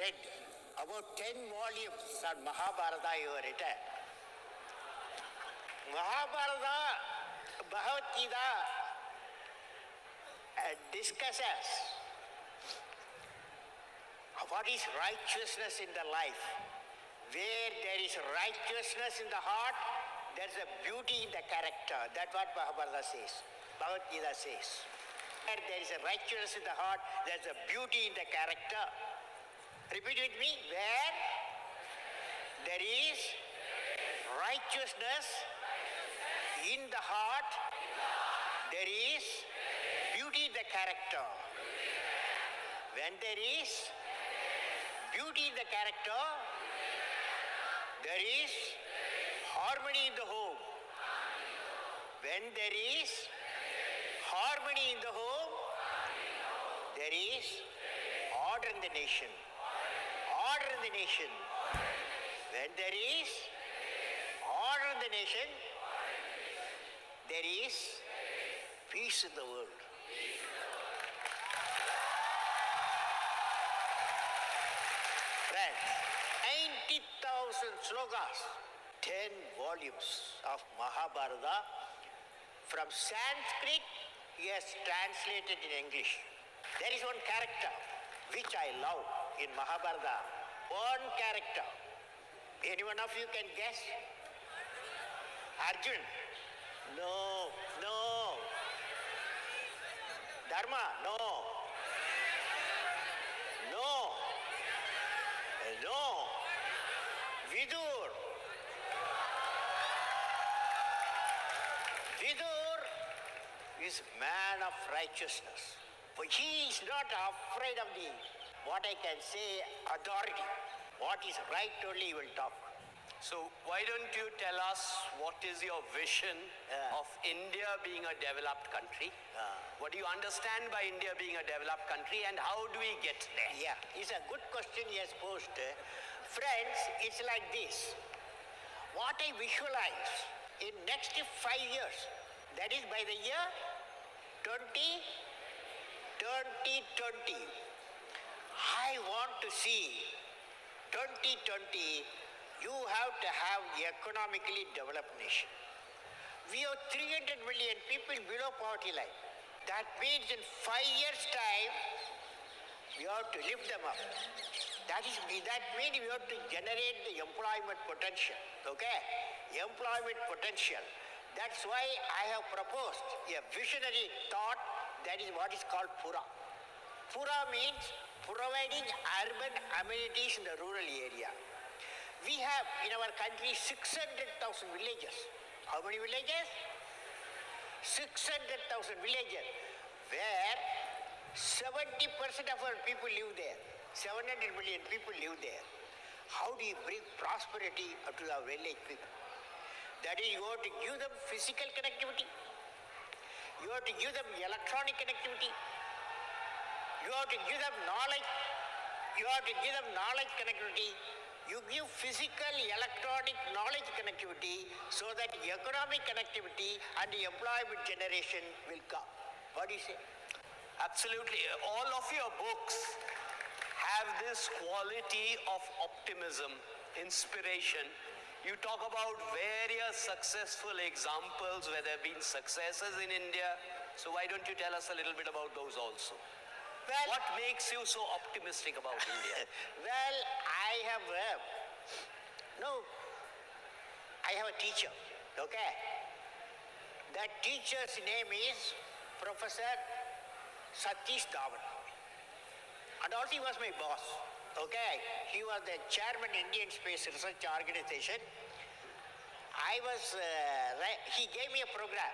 read about 10 volumes on Mahabharata you have written. Mahabharata, Bhagavad Gita discusses what is righteousness in the life. Where there is righteousness in the heart, there is a beauty in the character. That's what Mahabharata says. Bhagavad Gita says. Where there is a righteousness in the heart, there is a beauty in the character. Repeat with me. Where there is righteousness in the heart, there is beauty in the character. When there is beauty in the character, there is harmony in the home. When there is harmony in the home, there is order in the nation. Order in the nation. When there is order in the nation, there is peace in the world. Friends, 90,000 slokas, 10 volumes of Mahabharata. From Sanskrit, he has translated in English. There is one character which I love in Mahabharata. One character. Any one of you can guess? Arjun? No. Dharma? No. Vidur is man of righteousness. For he is not afraid of the, what I can say, authority. What is right only he will talk. So why don't you tell us what is your vision of India being a developed country? What do you understand by India being a developed country, and how do we get there? Yeah, it's a good question he has posed. Friends, it's like this. What I visualize in next 5 years, that is by the year 2020, I want to see 2020, you have to have economically developed nation. We have 300 million people below poverty line. That means in 5 years' time, we have to lift them up. That means we have to generate the employment potential. Okay? Employment potential. That's why I have proposed a visionary thought, that is what is called Pura. Pura means providing urban amenities in the rural area. We have in our country 600,000 villages. How many villages? 600,000 villages, where 70% of our people live there. 700 million people live there. How do you bring prosperity to the village people? That is, you have to give them physical connectivity. You have to give them electronic connectivity. You have to give them knowledge. You have to give them knowledge connectivity. You give physical, electronic, knowledge connectivity so that economic connectivity and the employment generation will come. What do you say? Absolutely. All of your books have this quality of optimism, inspiration. You talk about various successful examples where there have been successes in India. So why don't you tell us a little bit about those also? Well, what makes you so optimistic about India? Well, I have a teacher, okay? That teacher's name is Professor Satish Dhawan. And also he was my boss, okay? He was the chairman Indian Space Research Organization. He gave me a program.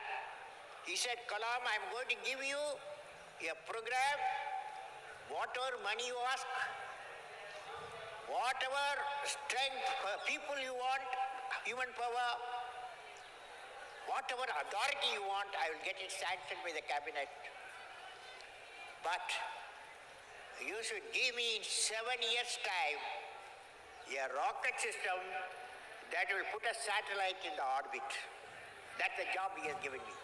He said, Kalam, I'm going to give you a program. Whatever money you ask, whatever strength, people you want, human power, whatever authority you want, I will get it sanctioned by the cabinet. But you should give me in 7 years' time a rocket system that will put a satellite in the orbit. That's the job he has given me.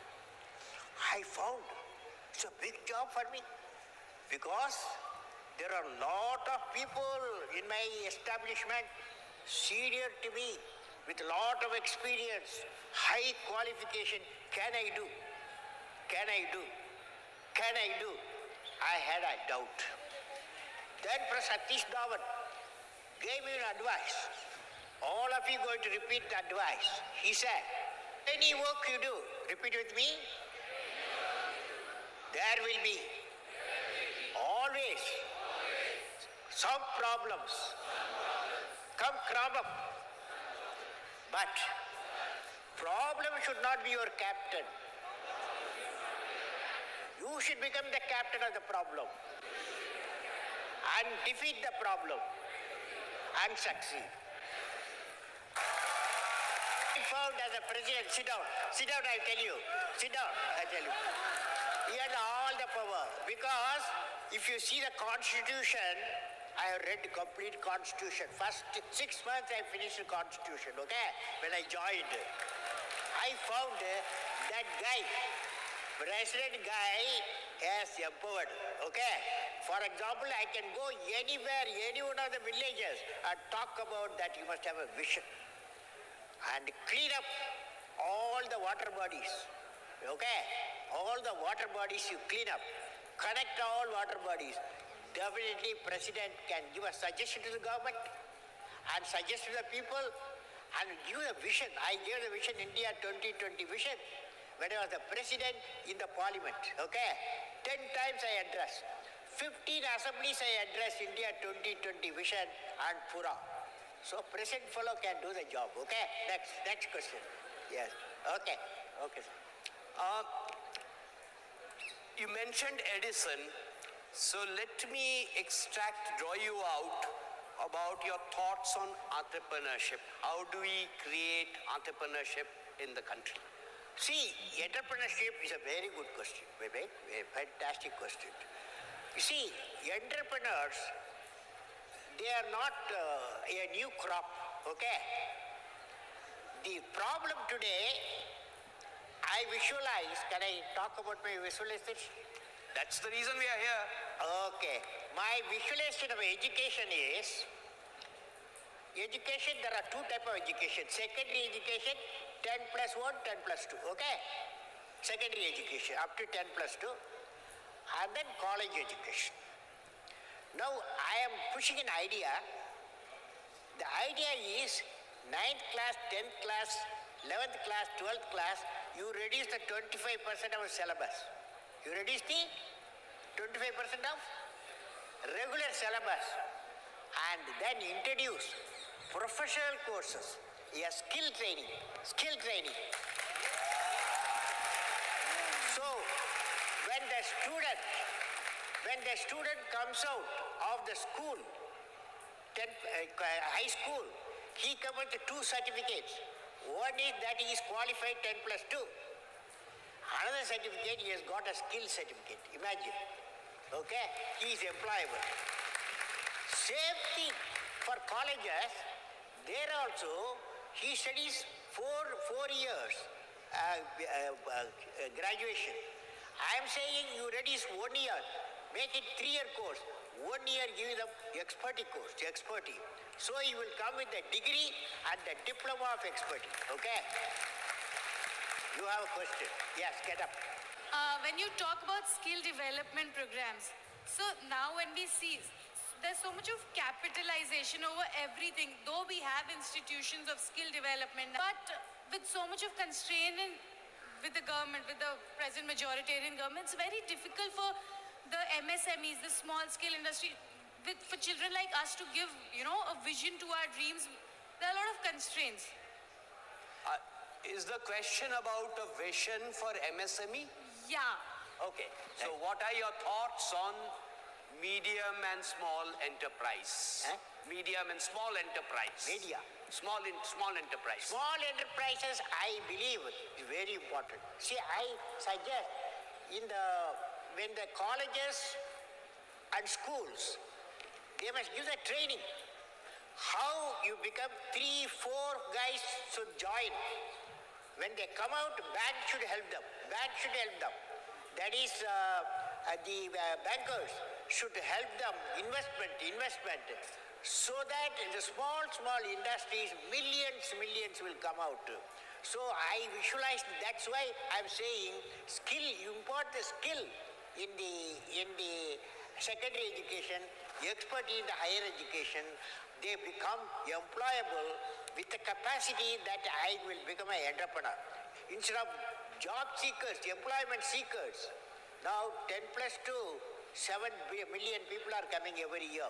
I found it's a big job for me, because There are a lot of people in my establishment senior to me with a lot of experience, high qualification. Can I do? Can I do? Can I do? I had a doubt. Then Satish Dhawan gave me an advice. All of you going to repeat the advice. He said, any work you do, repeat with me, there will be always some problems come crop up. But problem should not be your captain. You should become the captain of the problem and defeat the problem and succeed. I found as a president, sit down, I tell you, sit down, I tell you. He had all the power because if you see the constitution, I have read the complete constitution. First 6 months I finished the constitution, okay? When I joined, I found that guy, president guy has empowered, okay? For example, I can go anywhere, any one of the villages and talk about that you must have a vision. And clean up all the water bodies, okay? All the water bodies you clean up. Connect all water bodies. Definitely president can give a suggestion to the government and suggest to the people and give a vision. I gave the vision India 2020 vision when I was the president in the parliament, okay? 10 times I addressed. 15 assemblies I addressed India 2020 vision and Pura. So president fellow can do the job, okay? Next question. Yes, okay, sir. You mentioned Edison, so let me draw you out about your thoughts on entrepreneurship. How do we create entrepreneurship in the country? See, entrepreneurship is a very good question, Vivek, a fantastic question. You see, entrepreneurs, they are not a new crop, okay? The problem today, I visualize, can I talk about my visualization? That's the reason we are here. Okay. My visualization of education is, education, there are two types of education. Secondary education, 10 plus 1, 10 plus 2, okay? Secondary education, up to 10 plus 2. And then college education. Now, I am pushing an idea. The idea is 9th class, 10th class, 11th class, 12th class, you reduce the 25% of syllabus. You reduce the 25% of regular syllabus and then introduce professional courses, skill training. So, when the student comes out of the school, high school, he comes with 2 certificates. One is that he is qualified 10 plus 2. Another certificate, he has got a skill certificate. Imagine. Okay? He is employable. Same thing for colleges. There also, he studies four years graduation. I am saying you reduce 1 year, make it 3-year course. 1 year give them expertise course, expertise. So you will come with the degree and the diploma of expertise, okay? You have a question. Yes, get up. When you talk about skill development programs, so now when we see there's so much of capitalization over everything, though we have institutions of skill development, but with so much of constraint with the government, with the present majoritarian government, it's very difficult for the MSMEs, the small scale industry, for children like us to give, a vision to our dreams. There are a lot of constraints. Is the question about a vision for MSME? Yeah. Okay. So what are your thoughts on medium and small enterprise? Medium and small enterprise. Media. Small enterprise. Small enterprises, I believe, is very important. See, I suggest when the colleges and schools, they must give the training. How you become 3-4 guys should join. When they come out, bank should help them. That is the bankers. should help them investment, so that the small industries, millions will come out. So I visualize, that's why I'm saying skill, you impart the skill in the secondary education, expertise in the higher education, they become employable with the capacity that I will become an entrepreneur. Instead of job seekers, employment seekers, now 10 plus 2, 7 million people are coming every year.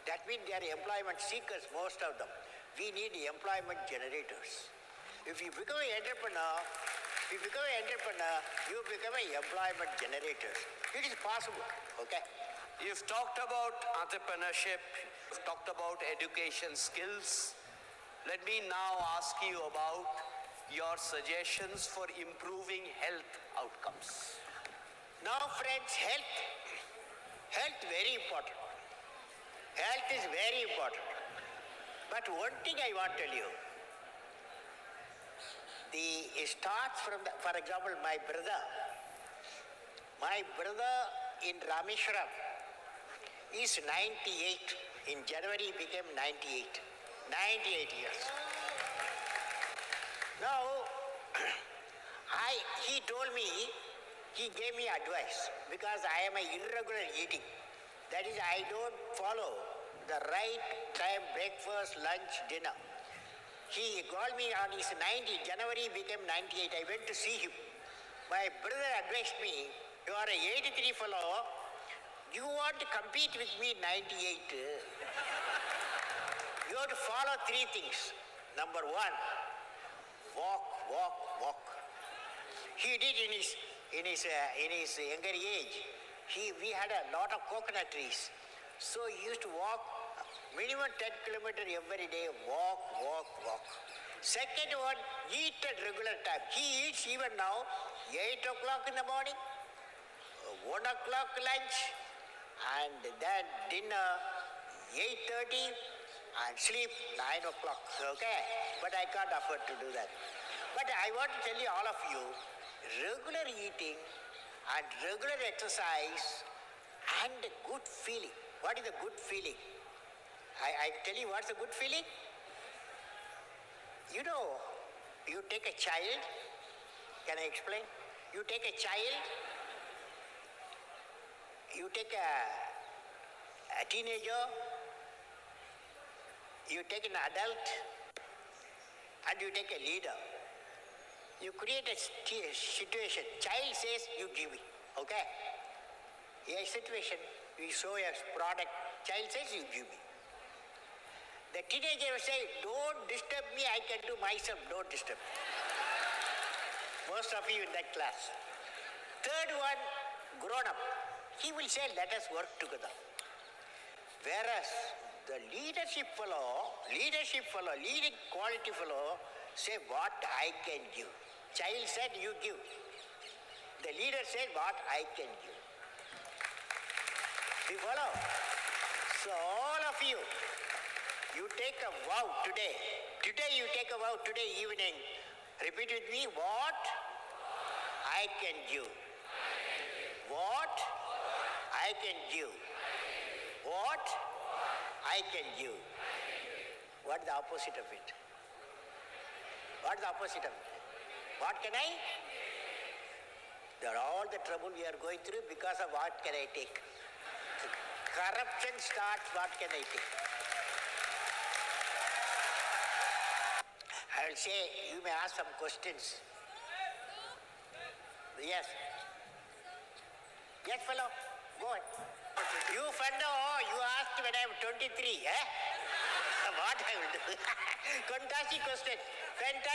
That means they are employment seekers, most of them. We need employment generators. If you become an entrepreneur, you become an employment generator. It is possible, okay? You've talked about entrepreneurship, you've talked about education skills. Let me now ask you about your suggestions for improving health outcomes. Now friends, health very important. Health is very important. But one thing I want to tell you, it starts from, for example, my brother in Rameshwaram is 98. In January he became 98. 98 years. Now, he told me, he gave me advice because I am a irregular eating. That is, I don't follow the right time, breakfast, lunch, dinner. He called me on his 90, January he became 98. I went to see him. My brother advised me, you are a 83 fellow, you want to compete with me 98. You have to follow 3 things. Number 1, walk. He did in his younger age. We had a lot of coconut trees. So he used to walk minimum 10 kilometers every day, walk. Second one, eat at regular time. He eats even now, 8 o'clock in the morning, 1 o'clock lunch, and then dinner, 8:30, and sleep 9 o'clock, okay? But I can't afford to do that. But I want to tell you, all of you, regular eating and regular exercise and good feeling. What is a good feeling? I tell you what's a good feeling. You know, you take a child, can I explain? You take a child, you take a teenager, you take an adult, and you take a leader. You create a situation. Child says, you give me, okay? A situation, you show a product. Child says, you give me. The teenager will say, don't disturb me, I can do myself, don't disturb me. Most of you in that class. Third one, grown up. He will say, let us work together. Whereas the leadership fellow, leading quality fellow, say what I can give. Child said, you give. The leader said, what I can give. You follow? So all of you, you take a vow today. Today you take a vow, today evening. Repeat with me, what I can give. What I can give. What I can give. What is the opposite of it? What is the opposite of it? What can I? There are all the trouble we are going through because of what can I take. Corruption starts, what can I take? I will say, you may ask some questions. Yes. Yes, fellow, go ahead. You fellow, you asked when I am 23, eh? What I will do? Fantastic question. 23,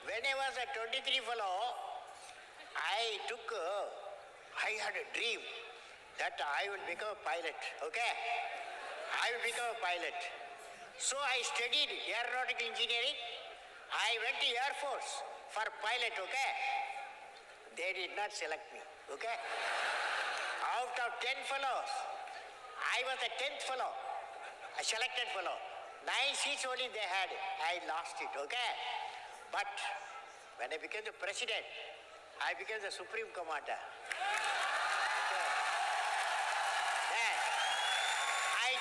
when I was a 23 fellow, I had a dream that I will become a pilot, okay? I will become a pilot. So I studied aeronautical engineering. I went to Air Force for pilot, okay? They did not select me, okay? Out of 10 fellows, I was the 10th fellow, a selected fellow. 9 seats only they had. I lost it, okay? But when I became the president, I became the supreme commander. Okay.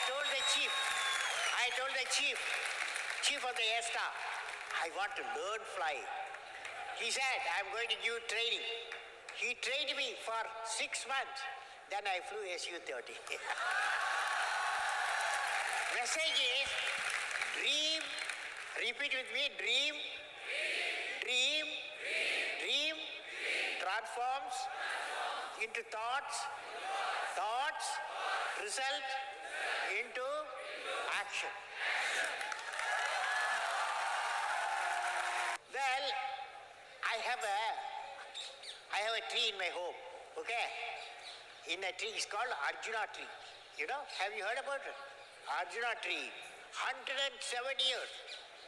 told the chief of the air staff, I want to learn flying. He said, I'm going to give training. He trained me for 6 months. Then I flew Su-30. Message is, dream, repeat with me, dream, transforms into thoughts, result into action. Well, I have a tree in my home, okay? In a tree, it's called Arjuna tree. You know, have you heard about it? Arjuna tree, 107 years.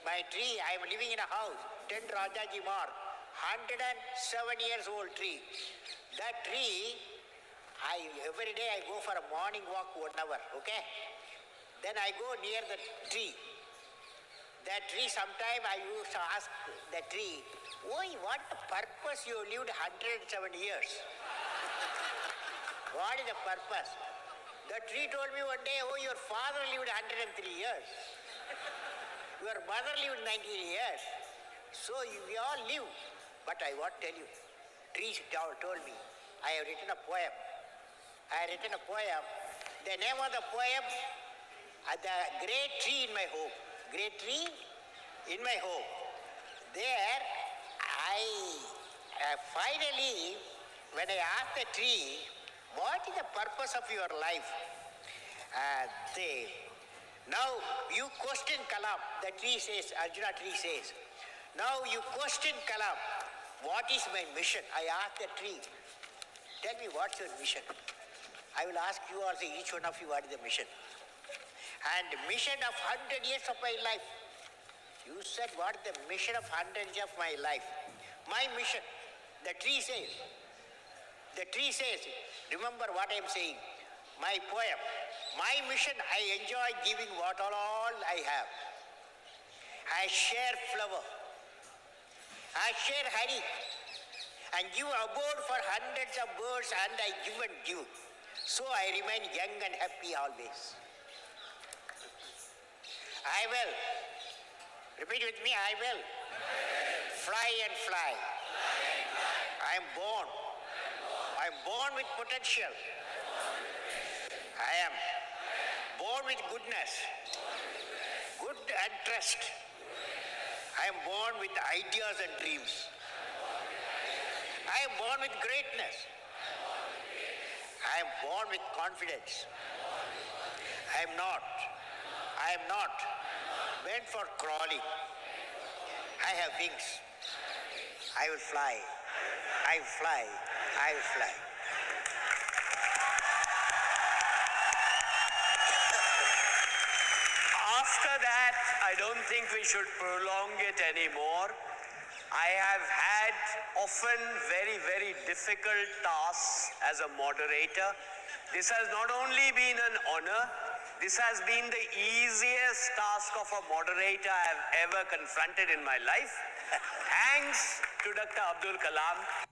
My tree, I am living in a house, 10 Rajaji Marg, 107 years old tree. That tree, every day I go for a morning walk 1 hour, okay? Then I go near the tree. That tree, sometime I used to ask the tree, "Oi, what purpose you lived 107 years? What is the purpose?" The tree told me one day, "Oh, your father lived 103 years. Your mother lived 19 years. So we all live." But I want to tell you, trees told me, I have written a poem. The name of the poem, the great tree in my home. Great tree in my home. There, I finally, when I asked the tree, what is the purpose of your life? Now you question Kalam. The tree says, Arjuna tree says, now you question Kalam. What is my mission? I asked the tree, tell me what's your mission? I will ask you also, each one of you, what is the mission? And mission of 100 years of my life. You said, what is the mission of 100 years of my life? My mission, the tree says, remember what I am saying, my poem, my mission, I enjoy giving what all I have. I share flower, I share honey, and give abode for hundreds of birds, and I give and give. So I remain young and happy always. I will. Repeat with me, I will. Fly and fly. I am born. I am born with potential. I am born with goodness, good and trust. I am born with ideas and dreams. I am born with greatness. I am born with confidence. I am not meant for crawling. I have wings. I will fly. I will fly. I will fly. After that, I don't think we should prolong it anymore. I have had often very, very difficult tasks as a moderator. This has not only been an honor, this has been the easiest task of a moderator I have ever confronted in my life. Thanks to Dr. Abdul Kalam.